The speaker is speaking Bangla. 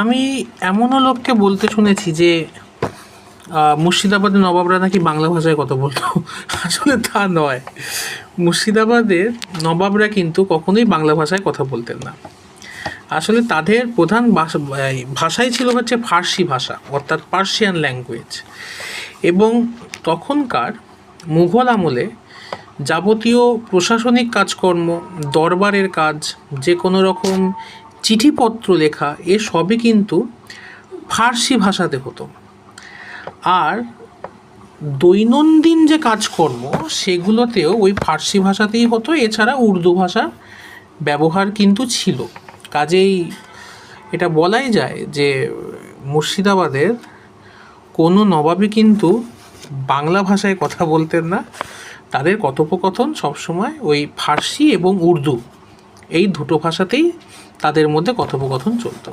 আমি এমনও লোককে বলতে শুনেছি যে মুর্শিদাবাদের নবাবরা নাকি বাংলা ভাষায় কথা বলতো। আসলে তা নয়, মুর্শিদাবাদের নবাবরা কিন্তু কখনোই বাংলা ভাষায় কথা বলতেন না। আসলে তাদের প্রধান ভাষাই ছিল হচ্ছে ফার্সি ভাষা, অর্থাৎ পার্সিয়ান ল্যাঙ্গুয়েজ। এবং তখনকার মুঘল আমলে যাবতীয় প্রশাসনিক কাজকর্ম, দরবারের কাজ, যে কোনো রকম চিঠিপত্র লেখা, এ সবই কিন্তু ফার্সি ভাষাতে হতো। আর দৈনন্দিন যে কাজকর্ম সেগুলোতেও ওই ফার্সি ভাষাতেই হতো, এছাড়া উর্দু ভাষার ব্যবহার কিন্তু ছিল। কাজেই এটা বলাই যায় যে মুর্শিদাবাদের কোনো নবাবই কিন্তু বাংলা ভাষায় কথা বলতেন না। তাদের কথোপকথন সবসময় ওই ফার্সি এবং উর্দু, এই দুটো ভাষাতেই তাদের মধ্যে কথোপকথন চলতো।